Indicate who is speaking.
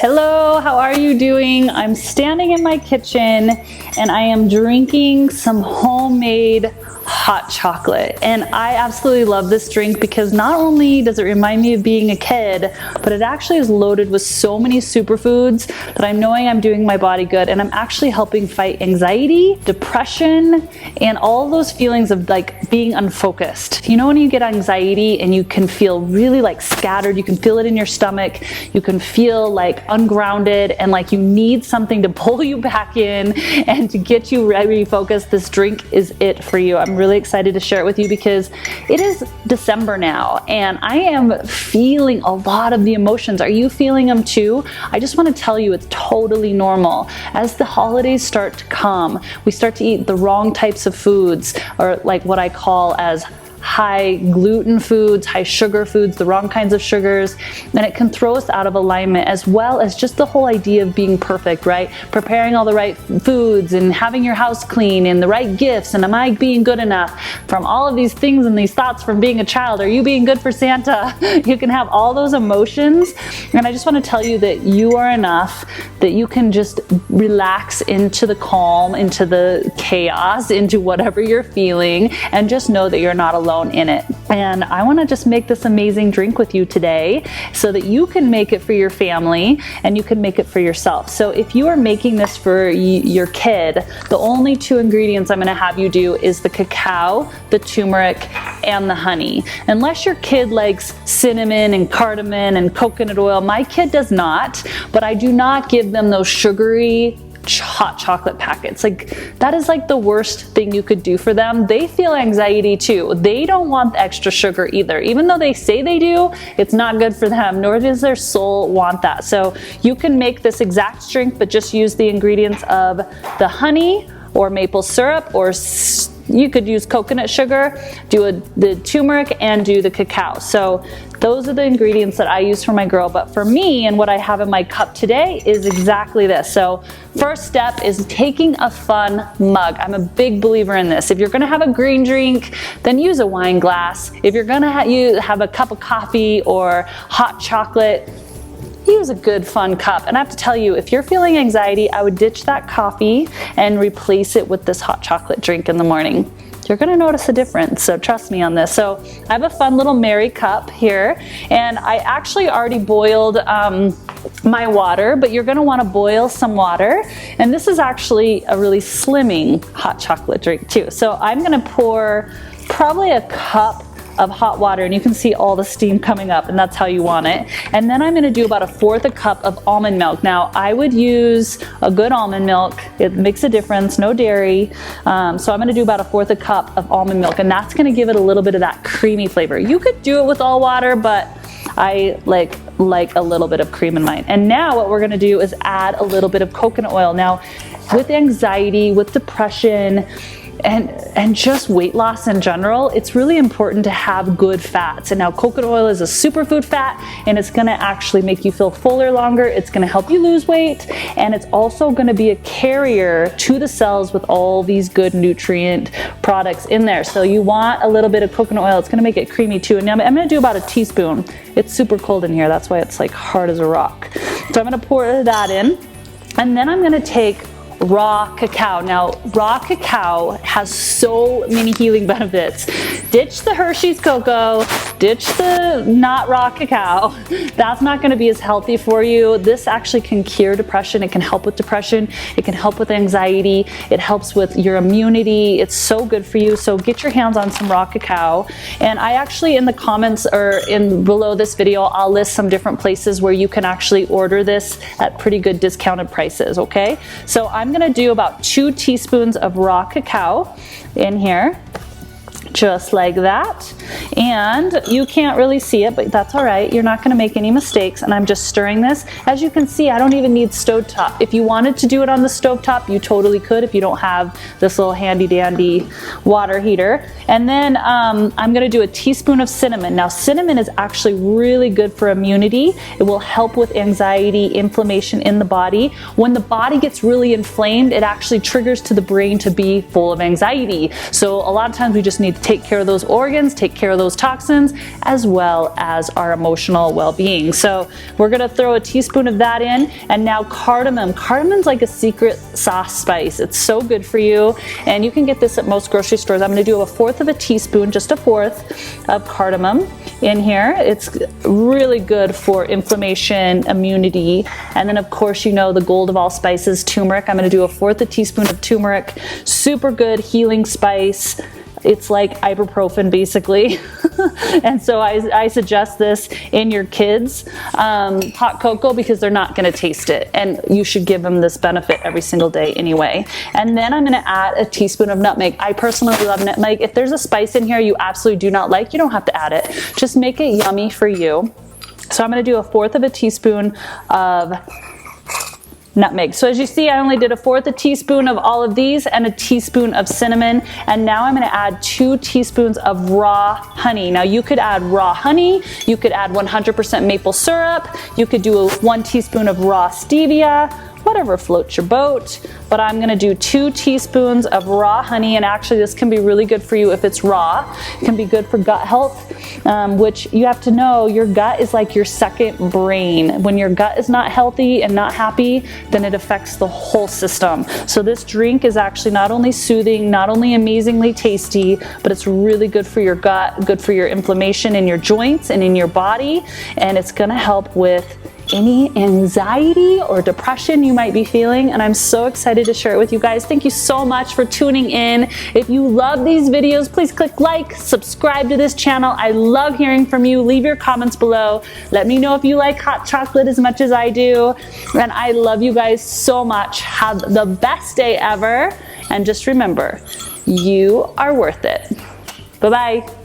Speaker 1: Hello, how are you doing? I'm standing in my kitchen and I am drinking some homemade hot chocolate. And I absolutely love this drink because not only does it remind me of being a kid, but it actually is loaded with so many superfoods that I'm knowing I'm doing my body good, and I'm actually helping fight anxiety, depression, and all those feelings of like being unfocused. You know when you get anxiety and you can feel really like scattered, you can feel it in your stomach, you can feel like ungrounded and like you need something to pull you back in and to get you refocused. This drink is it for you. I'm really excited to share it with you because it is December now and I am feeling a lot of the emotions. Are you feeling them too? I just want to tell you it's totally normal. As the holidays start to come, we start to eat the wrong types of foods, or like what I call as high gluten foods, high sugar foods, the wrong kinds of sugars, and it can throw us out of alignment, as well as just the whole idea of being perfect, right? Preparing all the right foods and having your house clean and the right gifts, and am I being good enough? From all of these things and these thoughts from being a child, are you being good for Santa? You can have all those emotions, and I just want to tell you that you are enough, that you can just relax into the calm, into the chaos, into whatever you're feeling, and just know that you're not alone in it. And I want to just make this amazing drink with you today so that you can make it for your family and you can make it for yourself. So if you are making this for your kid, the only two ingredients I'm going to have you do is the cacao, the turmeric, and the honey. Unless your kid likes cinnamon and cardamom and coconut oil, my kid does not, but I do not give them those sugary hot chocolate packets. Like that is like the worst thing you could do for them. They feel anxiety too. They don't want the extra sugar either. Even though they say they do, it's not good for them, nor does their soul want that. So you can make this exact drink, but just use the ingredients of the honey or maple syrup, or you could use coconut sugar, do the turmeric, and do the cacao. So those are the ingredients that I use for my girl. But for me, and what I have in my cup today is exactly this. So first step is taking a fun mug. I'm a big believer in this. If you're gonna have a green drink, then use a wine glass. If you're gonna have a cup of coffee or hot chocolate, use a good fun cup. And I have to tell you, if you're feeling anxiety, I would ditch that coffee and replace it with this hot chocolate drink in the morning. You're gonna notice a difference, so trust me on this. So I have a fun little Mary cup here, and I actually already boiled my water, but you're gonna wanna boil some water. And this is actually a really slimming hot chocolate drink too. So I'm gonna pour probably a cup of hot water, and you can see all the steam coming up, and that's how you want it. And then I'm going to do about 1/4 cup of almond milk. Now I would use a good almond milk. It makes a difference, no dairy. So I'm going to do about 1/4 cup of almond milk, and that's going to give it a little bit of that creamy flavor. You could do it with all water, but I like a little bit of cream in mine. And now what we're going to do is add a little bit of coconut oil. Now with anxiety, with depression, and just weight loss in general, it's really important to have good fats. And now coconut oil is a superfood fat, and it's gonna actually make you feel fuller longer. It's gonna help you lose weight, and it's also gonna be a carrier to the cells with all these good nutrient products in there. So you want a little bit of coconut oil. It's gonna make it creamy too. And now I'm gonna do about a teaspoon. It's super cold in here. That's why it's like hard as a rock. So I'm gonna pour that in, and then I'm gonna take raw cacao. Now, raw cacao has so many healing benefits. Ditch the Hershey's cocoa, ditch the not raw cacao. That's not gonna be as healthy for you. This actually can cure depression. It can help with depression. It can help with anxiety. It helps with your immunity. It's so good for you. So get your hands on some raw cacao. And I actually, in the comments or below this video, I'll list some different places where you can actually order this at pretty good discounted prices, okay? So I'm gonna do about 2 teaspoons of raw cacao in here. Just like that. And you can't really see it, but that's all right. You're not gonna make any mistakes. And I'm just stirring this. As you can see, I don't even need stovetop. If you wanted to do it on the stovetop, you totally could if you don't have this little handy dandy water heater. And then I'm gonna do a teaspoon of cinnamon. Now cinnamon is actually really good for immunity. It will help with anxiety, inflammation in the body. When the body gets really inflamed, it actually triggers to the brain to be full of anxiety. So a lot of times we just need take care of those organs, take care of those toxins, as well as our emotional well-being. So we're gonna throw a teaspoon of that in, and now cardamom. Cardamon's like a secret sauce spice. It's so good for you, and you can get this at most grocery stores. I'm gonna do 1/4 of a teaspoon, just 1/4 of cardamom in here. It's really good for inflammation, immunity, and then of course, you know, the gold of all spices, turmeric. I'm gonna do 1/4 a teaspoon of turmeric. Super good healing spice. It's like ibuprofen basically. And so I suggest this in your kids' hot cocoa because they're not gonna taste it. And you should give them this benefit every single day anyway. And then I'm gonna add a teaspoon of nutmeg. I personally love nutmeg. If there's a spice in here you absolutely do not like, you don't have to add it. Just make it yummy for you. So I'm gonna do 1/4 of a teaspoon of nutmeg. So as you see, I only did 1/4 a teaspoon of all of these and a teaspoon of cinnamon. And now I'm gonna add 2 teaspoons of raw honey. Now you could add raw honey, you could add 100% maple syrup, you could do 1 teaspoon of raw stevia, whatever floats your boat. But I'm gonna do 2 teaspoons of raw honey, and actually this can be really good for you if it's raw. It can be good for gut health, which you have to know your gut is like your second brain. When your gut is not healthy and not happy, then it affects the whole system. So this drink is actually not only soothing, not only amazingly tasty, but it's really good for your gut, good for your inflammation in your joints and in your body, and it's gonna help with any anxiety or depression you might be feeling, and I'm so excited to share it with you guys. Thank you so much for tuning in. If you love these videos, please click like, subscribe to this channel. I love hearing from you. Leave your comments below. Let me know if you like hot chocolate as much as I do, and I love you guys so much. Have the best day ever, and just remember, you are worth it. Bye-bye.